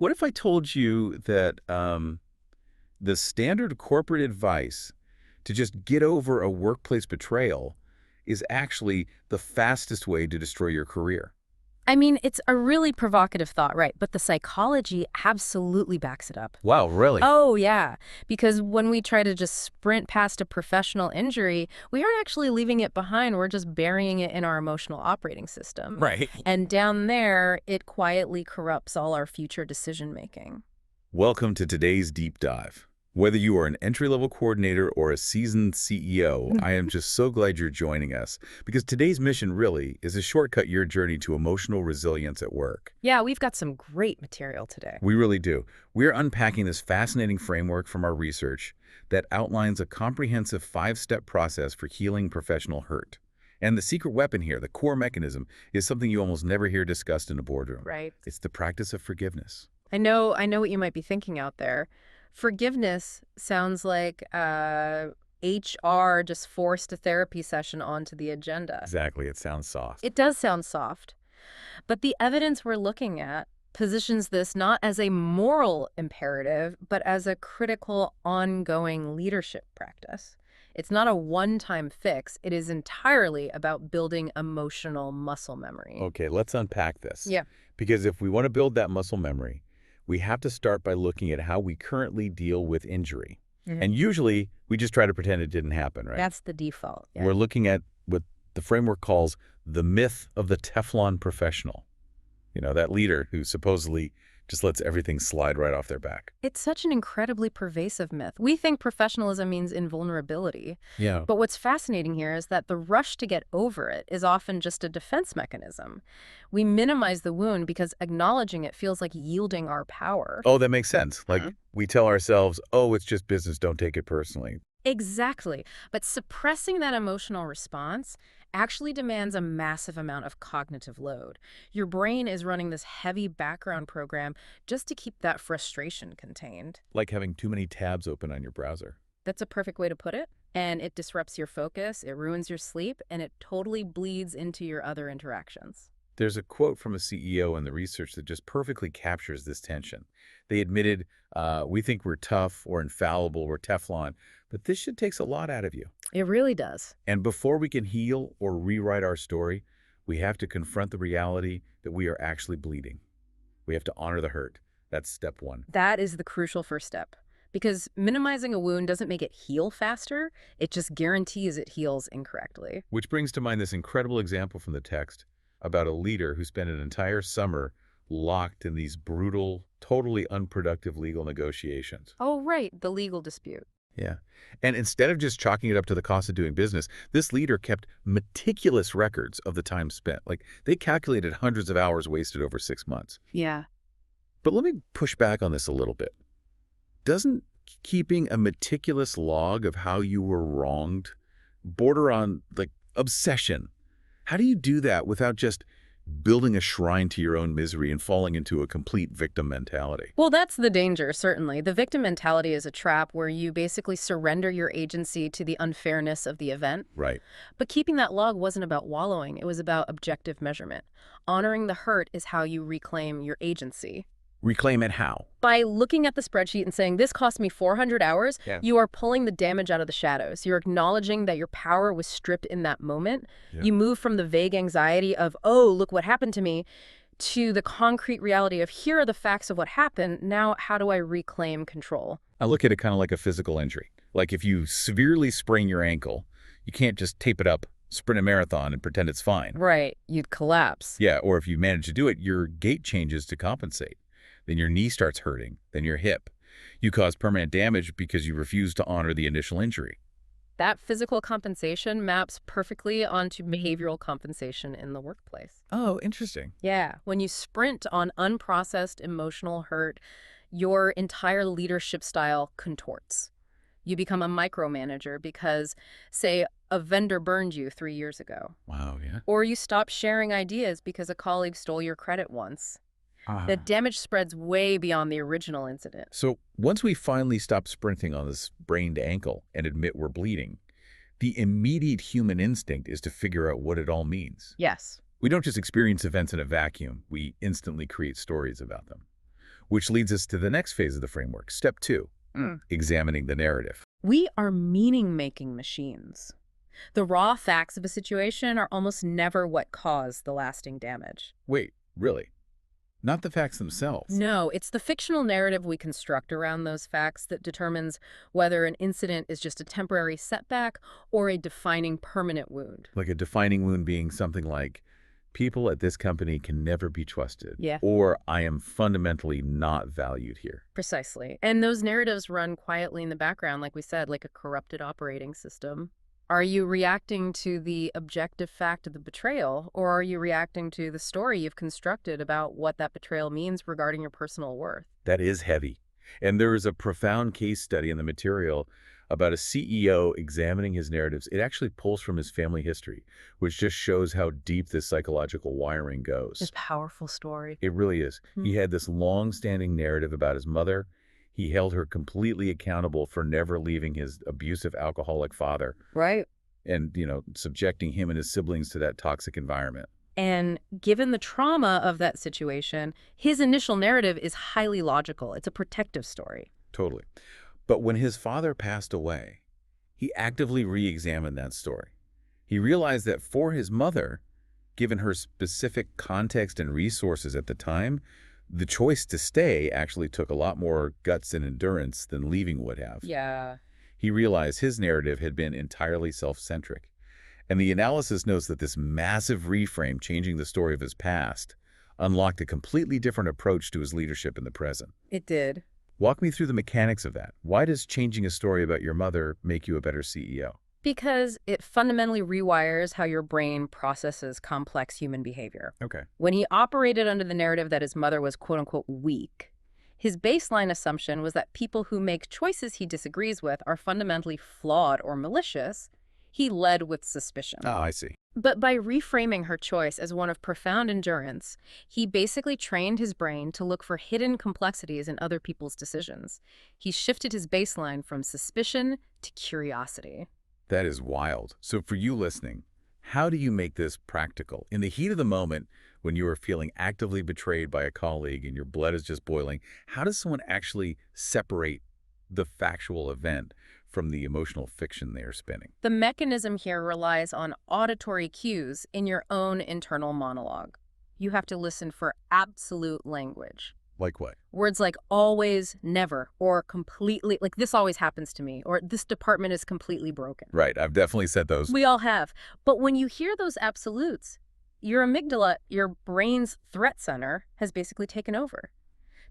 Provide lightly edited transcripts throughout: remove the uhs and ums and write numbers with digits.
What if I told you that the standard corporate advice to just get over a workplace betrayal is actually the fastest way to destroy your career? I mean, it's a really provocative thought, right? But the psychology absolutely backs it up. Wow, really? Oh, yeah. Because when we try to just sprint past a professional injury, we aren't actually leaving it behind. We're just burying it in our emotional operating system. Right. And down there, it quietly corrupts all our future decision making. Welcome to today's deep dive. Whether you are an entry-level coordinator or a seasoned CEO, I am just so glad you're joining us because today's mission really is to shortcut your journey to emotional resilience at work. Yeah, we've got some great material today. We really do. We're unpacking this fascinating framework from our research that outlines a comprehensive five-step process for healing professional hurt. And the secret weapon here, the core mechanism, is something you almost never hear discussed in a boardroom. Right. It's the practice of forgiveness. I know what you might be thinking out there. Forgiveness sounds like HR just forced a therapy session onto the agenda. Exactly, it sounds soft. It does sound soft, but the evidence we're looking at positions this not as a moral imperative, but as a critical, ongoing leadership practice. It's not a one-time fix. It is entirely about building emotional muscle memory. Okay, let's unpack this. Yeah. Because if we want to build that muscle memory, we have to start by looking at how we currently deal with injury. Mhm. And usually, we just try to pretend it didn't happen, right? That's the default. Yeah. We're looking at what the framework calls the myth of the Teflon professional. You know, that leader who supposedly just lets everything slide right off their back. It's such an incredibly pervasive myth. We think professionalism means invulnerability. Yeah. But what's fascinating here is that the rush to get over it is often just a defense mechanism. We minimize the wound because acknowledging it feels like yielding our power. Oh, that makes sense. Like, we tell ourselves, oh, it's just business, don't take it personally. Exactly. But suppressing that emotional response actually demands a massive amount of cognitive load. Your brain is running this heavy background program just to keep that frustration contained. Like having too many tabs open on your browser. That's a perfect way to put it. And it disrupts your focus, it ruins your sleep, and it totally bleeds into your other interactions. There's a quote from a CEO in the research that just perfectly captures this tension. They admitted, we think we're tough or infallible or Teflon, but this shit takes a lot out of you. It really does. And before we can heal or rewrite our story, we have to confront the reality that we are actually bleeding. We have to honor the hurt. That's step one. That is the crucial first step. Because minimizing a wound doesn't make it heal faster, it just guarantees it heals incorrectly. Which brings to mind this incredible example from the text about a leader who spent an entire summer locked in these brutal, totally unproductive legal negotiations. Oh, right, the legal dispute. Yeah. And instead of just chalking it up to the cost of doing business, this leader kept meticulous records of the time spent. Like, they calculated hundreds of hours wasted over 6 months. Yeah. But let me push back on this a little bit. Doesn't keeping a meticulous log of how you were wronged border on, like, obsession? How do you do that without just building a shrine to your own misery and falling into a complete victim mentality? Well, that's the danger, certainly. The victim mentality is a trap where you basically surrender your agency to the unfairness of the event. Right. But keeping that log wasn't about wallowing, it was about objective measurement. Honoring the hurt is how you reclaim your agency. Reclaim it how? By looking at the spreadsheet and saying, this cost me 400 hours, Yeah. you are pulling the damage out of the shadows. You're acknowledging that your power was stripped in that moment. Yeah. You move from the vague anxiety of, oh, look what happened to me, to the concrete reality of, here are the facts of what happened. Now, how do I reclaim control? I look at it kind of like a physical injury. Like if you severely sprain your ankle, you can't just tape it up, sprint a marathon, and pretend it's fine. Right. You'd collapse. Yeah, or if you manage to do it, your gait changes to compensate. Then your knee starts hurting, then your hip. You cause permanent damage because you refuse to honor the initial injury. That physical compensation maps perfectly onto behavioral compensation in the workplace. Oh, interesting. Yeah, when you sprint on unprocessed emotional hurt, your entire leadership style contorts. You become a micromanager because, say, a vendor burned you 3 years ago. Wow, yeah. Or you stop sharing ideas because a colleague stole your credit once. The damage spreads way beyond the original incident. So once we finally stop sprinting on this sprained ankle and admit we're bleeding, the immediate human instinct is to figure out what it all means. Yes. We don't just experience events in a vacuum. We instantly create stories about them. Which leads us to the next phase of the framework, step 2, Mm. examining the narrative. We are meaning-making machines. The raw facts of a situation are almost never what cause the lasting damage. Wait, really? Not the facts themselves. No, it's the fictional narrative we construct around those facts that determines whether an incident is just a temporary setback or a defining permanent wound. Like a defining wound being something like, people at this company can never be trusted, Yeah. or I am fundamentally not valued here. Precisely. And those narratives run quietly in the background, like we said, like a corrupted operating system. Are you reacting to the objective fact of the betrayal, or are you reacting to the story you've constructed about what that betrayal means regarding your personal worth? That is heavy. And there is a profound case study in the material about a CEO examining his narratives. It actually pulls from his family history, which just shows how deep this psychological wiring It's goes. a powerful story. It really is. Hmm. He had this long-standing narrative about his mother. He held her completely accountable for never leaving his abusive alcoholic father Right. and, subjecting him and his siblings to that toxic environment. And given the trauma of that situation, his initial narrative is highly logical. It's a protective story. Totally. But when his father passed away, he actively re-examined that story. He realized that for his mother, given her specific context and resources at the time, the choice to stay actually took a lot more guts and endurance than leaving would have. Yeah. He realized his narrative had been entirely self-centric. And the analysis notes that this massive reframe changing the story of his past unlocked a completely different approach to his leadership in the present. It did. Walk me through the mechanics of that. Why does changing a story about your mother make you a better CEO? Because it fundamentally rewires how your brain processes complex human behavior. Okay. When he operated under the narrative that his mother was quote-unquote weak, his baseline assumption was that people who make choices he disagrees with are fundamentally flawed or malicious. He led with suspicion. Oh, I see. But by reframing her choice as one of profound endurance, he basically trained his brain to look for hidden complexities in other people's decisions. He shifted his baseline from suspicion to curiosity. That is wild. So for you listening, how do you make this practical? In the heat of the moment, when you are feeling actively betrayed by a colleague and your blood is just boiling, how does someone actually separate the factual event from the emotional fiction they are spinning? The mechanism here relies on auditory cues in your own internal monologue. You have to listen for absolute language. Like what? Words like always, never, or completely, like this always happens to me, or this department is completely broken. Right, I've definitely said those. We all have. But when you hear those absolutes, your amygdala, your brain's threat center, has basically taken over.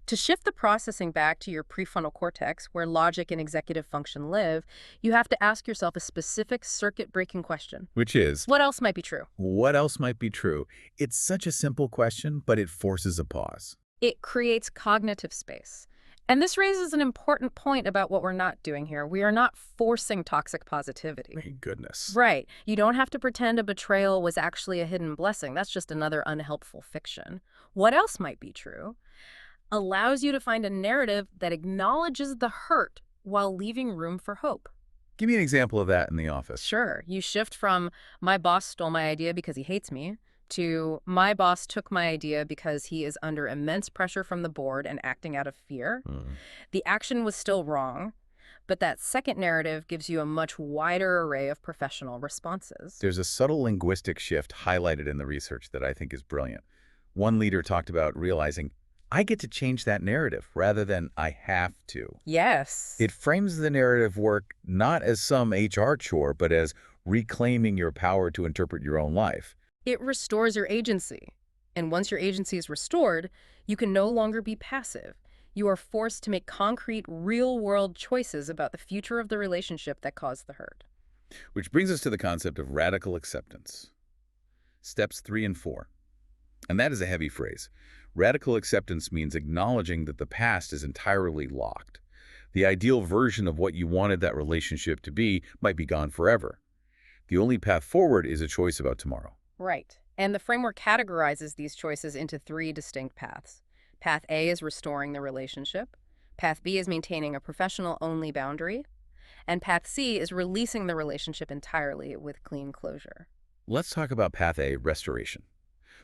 To shift the processing back to your prefrontal cortex, where logic and executive function live, you have to ask yourself a specific circuit-breaking question. Which is, What else might be true? what else might be true? It's such a simple question, but it forces a pause. It creates cognitive space. And this raises an important point about what we're not doing here. We are not forcing toxic positivity. Thank goodness. Right. You don't have to pretend a betrayal was actually a hidden blessing. That's just another unhelpful fiction. What else might be true? Allows you to find a narrative that acknowledges the hurt while leaving room for hope. Give me an example of that in the office. Sure, you shift from my boss stole my idea because he hates me to my boss took my idea because he is under immense pressure from the board and acting out of fear. The action was still wrong, but that second narrative gives you a much wider array of professional responses. There's a subtle linguistic shift highlighted in the research that I think is brilliant. One leader talked about realizing, I get to change that narrative rather than I have to. Yes. It frames the narrative work not as some HR chore, but as reclaiming your power to interpret your own life. It restores your agency. And once your agency is restored, you can no longer be passive. You are forced to make concrete, real-world choices about the future of the relationship that caused the hurt. Which brings us to the concept of radical acceptance. Steps 3 and 4. And that is a heavy phrase. Radical acceptance means acknowledging that the past is entirely locked. The ideal version of what you wanted that relationship to be might be gone forever. The only path forward is a choice about tomorrow. Right. And the framework categorizes these choices into 3 distinct paths. Path A is restoring the relationship. Path B is maintaining a professional-only boundary. And Path C is releasing the relationship entirely with clean closure. Let's talk about Path A, restoration.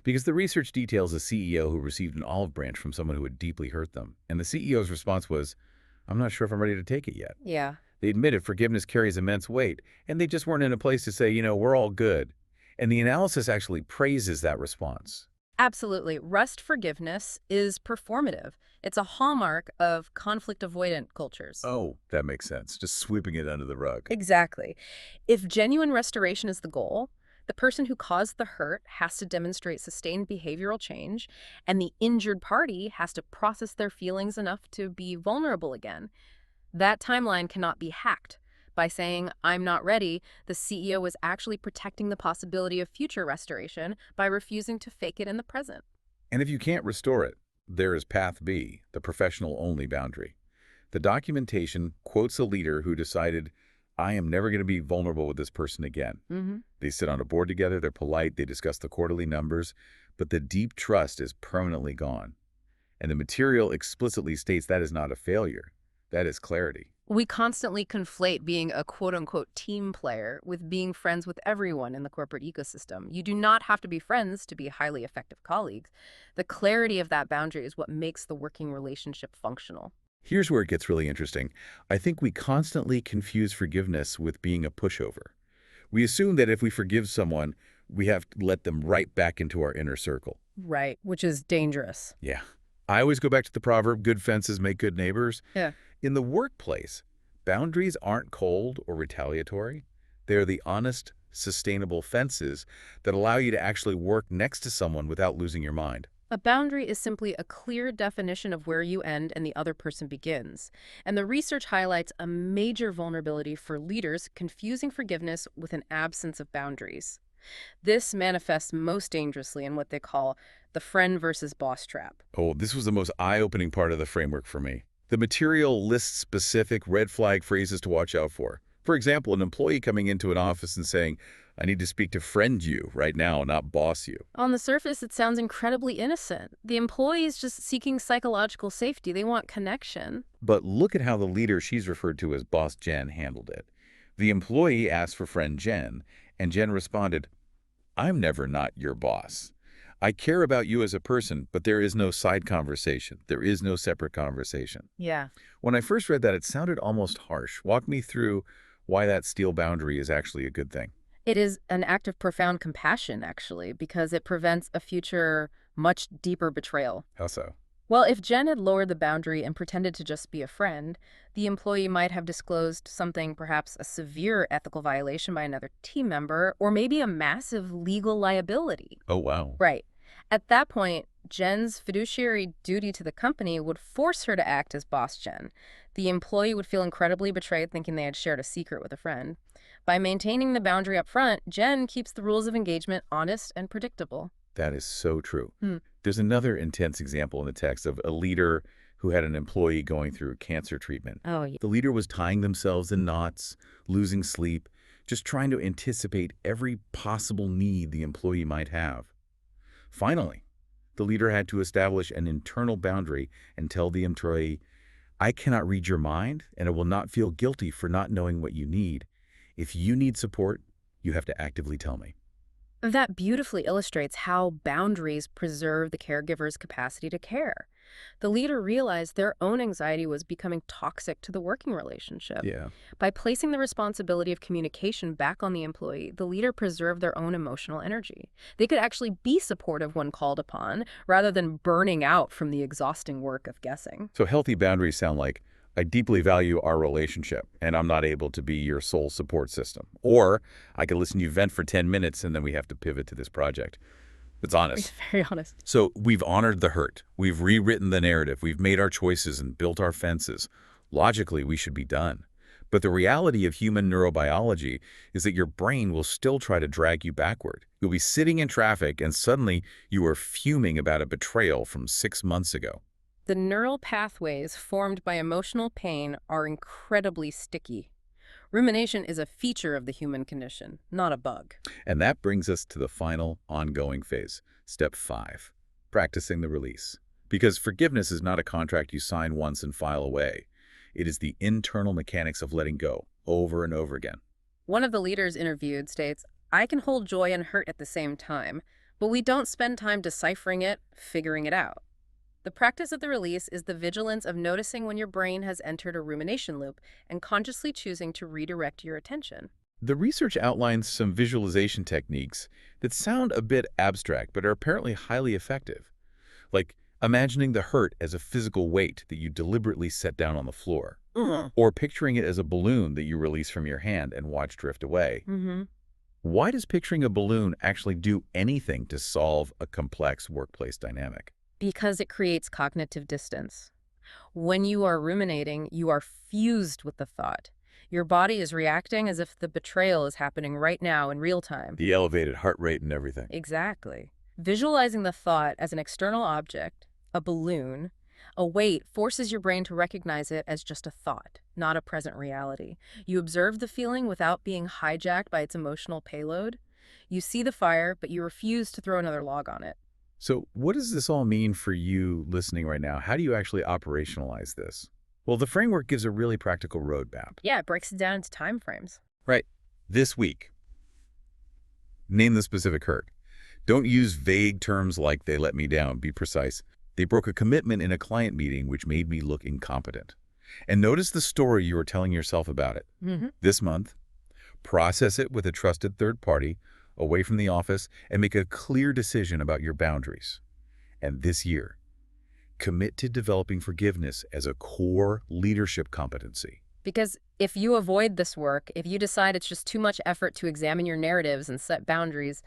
Because the research details a CEO who received an olive branch from someone who had deeply hurt them. And the CEO's response was, I'm not sure if I'm ready to take it yet. Yeah. They admitted forgiveness carries immense weight, and they just weren't in a place to say, we're all good. And the analysis actually praises that response. Absolutely. Rust forgiveness is performative. It's a hallmark of conflict avoidant cultures. Oh, that makes sense. Just sweeping it under the rug. Exactly. If genuine restoration is the goal, the person who caused the hurt has to demonstrate sustained behavioral change, and the injured party has to process their feelings enough to be vulnerable again. That timeline cannot be hacked. By saying, I'm not ready, the CEO is actually protecting the possibility of future restoration by refusing to fake it in the present. And if you can't restore it, there is path B, the professional-only boundary. The documentation quotes a leader who decided, I am never going to be vulnerable with this person again. Hmm. They sit on a board together, they're polite, they discuss the quarterly numbers, but the deep trust is permanently gone. And the material explicitly states that is not a failure. That is clarity. We constantly conflate being a quote-unquote team player with being friends with everyone in the corporate ecosystem. You do not have to be friends to be highly effective colleagues. The clarity of that boundary is what makes the working relationship functional. Here's where it gets really interesting. I think we constantly confuse forgiveness with being a pushover. We assume that if we forgive someone, we have to let them right back into our inner circle. Right, which is dangerous. Yeah. I always go back to the proverb, good fences make good neighbors. Yeah. In the workplace, boundaries aren't cold or retaliatory. They're the honest, sustainable fences that allow you to actually work next to someone without losing your mind. A boundary is simply a clear definition of where you end and the other person begins. And the research highlights a major vulnerability for leaders confusing forgiveness with an absence of boundaries. This manifests most dangerously in what they call the friend versus boss trap. Oh, this was the most eye-opening part of the framework for me. The material lists specific red flag phrases to watch out for. For example, an employee coming into an office and saying, I need to speak to friend you right now, not boss you. On the surface, it sounds incredibly innocent. The employee is just seeking psychological safety. They want connection. But look at how the leader she's referred to as Boss Jen handled it. The employee asked for friend Jen, and Jen responded, I'm never not your boss. I care about you as a person, but there is no side conversation. There is no separate conversation. Yeah. When I first read that, it sounded almost harsh. Walk me through why that steel boundary is actually a good thing. It is an act of profound compassion, actually, because it prevents a future, much deeper betrayal. How so? Well, if Jen had lowered the boundary and pretended to just be a friend, the employee might have disclosed something, perhaps a severe ethical violation by another team member, or maybe a massive legal liability. Oh, wow. Right. At that point, Jen's fiduciary duty to the company would force her to act as boss Jen. The employee would feel incredibly betrayed, thinking they had shared a secret with a friend. By maintaining the boundary up front, Jen keeps the rules of engagement honest and predictable. That is so true. Hmm. There's another intense example in the text of a leader who had an employee going through cancer treatment. Oh, yeah. The leader was tying themselves in knots, losing sleep, just trying to anticipate every possible need the employee might have. Finally, the leader had to establish an internal boundary and tell the employee, I cannot read your mind, and I will not feel guilty for not knowing what you need. If you need support, you have to actively tell me. That beautifully illustrates how boundaries preserve the caregiver's capacity to care. The leader realized their own anxiety was becoming toxic to the working relationship. Yeah. By placing the responsibility of communication back on the employee, the leader preserved their own emotional energy. They could actually be supportive when called upon, rather than burning out from the exhausting work of guessing. So healthy boundaries sound like, I deeply value our relationship, and I'm not able to be your sole support system. Or I can listen to you vent for 10 minutes, and then we have to pivot to this project. It's honest. Very honest. So we've honored the hurt. We've rewritten the narrative. We've made our choices and built our fences. Logically, we should be done. But the reality of human neurobiology is that your brain will still try to drag you backward. You'll be sitting in traffic, and suddenly you are fuming about a betrayal from 6 months ago. The neural pathways formed by emotional pain are incredibly sticky. Rumination is a feature of the human condition, not a bug. And that brings us to the final, ongoing phase, step 5, practicing the release. Because forgiveness is not a contract you sign once and file away. It is the internal mechanics of letting go, over and over again. One of the leaders interviewed states, I can hold joy and hurt at the same time. But we don't spend time deciphering it, figuring it out. The practice of the release is the vigilance of noticing when your brain has entered a rumination loop and consciously choosing to redirect your attention. The research outlines some visualization techniques that sound a bit abstract but are apparently highly effective, like imagining the hurt as a physical weight that you deliberately set down on the floor, or picturing it as a balloon that you release from your hand and watch drift away. Mm-hmm. Why does picturing a balloon actually do anything to solve a complex workplace dynamic? Because it creates cognitive distance. When you are ruminating, you are fused with the thought. Your body is reacting as if the betrayal is happening right now in real time. The elevated heart rate and everything. Exactly. Visualizing the thought as an external object, a balloon, a weight forces your brain to recognize it as just a thought, not a present reality. You observe the feeling without being hijacked by its emotional payload. You see the fire, but you refuse to throw another log on it. So what does this all mean for you listening right now? How do you actually operationalize this? Well, the framework gives a really practical roadmap. Yeah, it breaks it down into time frames. Right. This week, name the specific hurt. Don't use vague terms like "they let me down." Be precise. They broke a commitment in a client meeting which made me look incompetent. And notice the story you are telling yourself about it. Mm-hmm. This month, process it with a trusted third party, away from the office, and make a clear decision about your boundaries. And this year, commit to developing forgiveness as a core leadership competency. Because if you avoid this work, if you decide it's just too much effort to examine your narratives and set boundaries,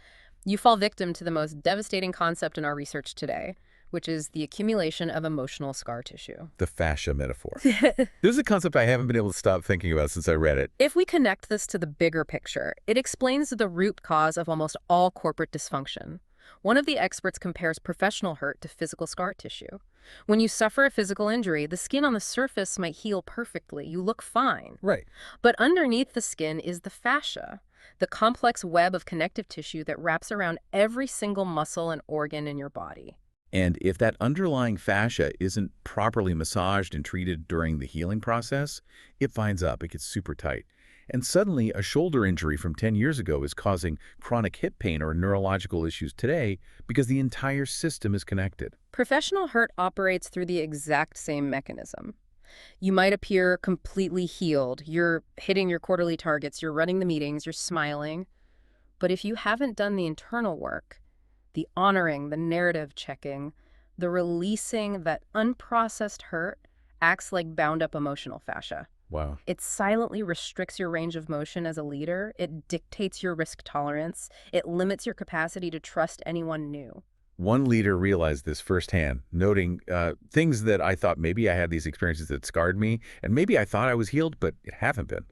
you fall victim to the most devastating concept in our research today, which is the accumulation of emotional scar tissue. The fascia metaphor. This is a concept I haven't been able to stop thinking about since I read it. If we connect this to the bigger picture, it explains the root cause of almost all corporate dysfunction. One of the experts compares professional hurt to physical scar tissue. When you suffer a physical injury, the skin on the surface might heal perfectly. You look fine. Right. But underneath the skin is the fascia, the complex web of connective tissue that wraps around every single muscle and organ in your body. And if that underlying fascia isn't properly massaged and treated during the healing process, it binds up, it gets super tight. And suddenly, a shoulder injury from 10 years ago is causing chronic hip pain or neurological issues today because the entire system is connected. Professional hurt operates through the exact same mechanism. You might appear completely healed. You're hitting your quarterly targets, you're running the meetings, you're smiling. But if you haven't done the internal work, the honoring, the narrative checking, the releasing that unprocessed hurt acts like bound-up emotional fascia. Wow. It silently restricts your range of motion as a leader. It dictates your risk tolerance. It limits your capacity to trust anyone new. One leader realized this firsthand, noting things that I thought maybe I had these experiences that scarred me, and maybe I thought I was healed, but it haven't been.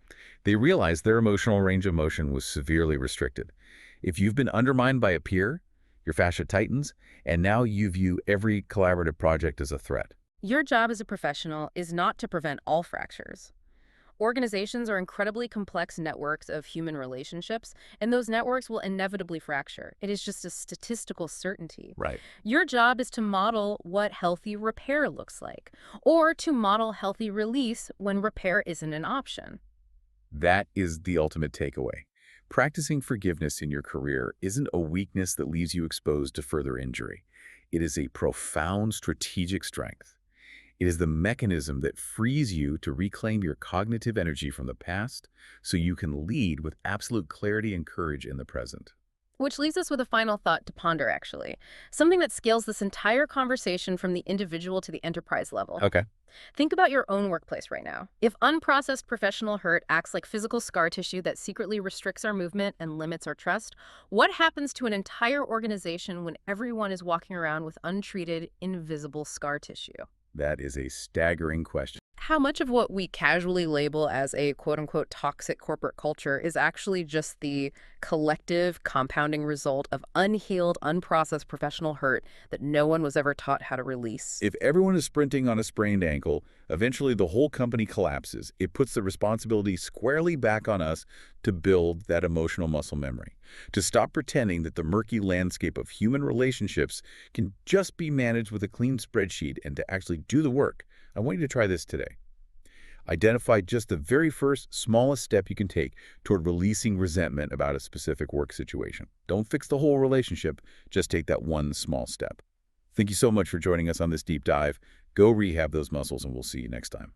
They realized their emotional range of motion was severely restricted. If you've been undermined by a peer, your fascia tightens, and now you view every collaborative project as a threat. Your job as a professional is not to prevent all fractures. Organizations are incredibly complex networks of human relationships, and those networks will inevitably fracture. It is just a statistical certainty. Right. Your job is to model what healthy repair looks like, or to model healthy release when repair isn't an option. That is the ultimate takeaway. Practicing forgiveness in your career isn't a weakness that leaves you exposed to further injury. It is a profound strategic strength. It is the mechanism that frees you to reclaim your cognitive energy from the past so you can lead with absolute clarity and courage in the present. Which leaves us with a final thought to ponder, actually. Something that scales this entire conversation from the individual to the enterprise level. Okay. Think about your own workplace right now. If unprocessed professional hurt acts like physical scar tissue that secretly restricts our movement and limits our trust, what happens to an entire organization when everyone is walking around with untreated, invisible scar tissue? That is a staggering question. How much of what we casually label as a quote-unquote toxic corporate culture is actually just the collective compounding result of unhealed, unprocessed professional hurt that no one was ever taught how to release? If everyone is sprinting on a sprained ankle, eventually the whole company collapses. It puts the responsibility squarely back on us to build that emotional muscle memory, to stop pretending that the murky landscape of human relationships can just be managed with a clean spreadsheet and to actually do the work. I want you to try this today. Identify just the very first, smallest step you can take toward releasing resentment about a specific work situation. Don't fix the whole relationship, just take that one small step. Thank you so much for joining us on this deep dive. Go rehab those muscles, and we'll see you next time.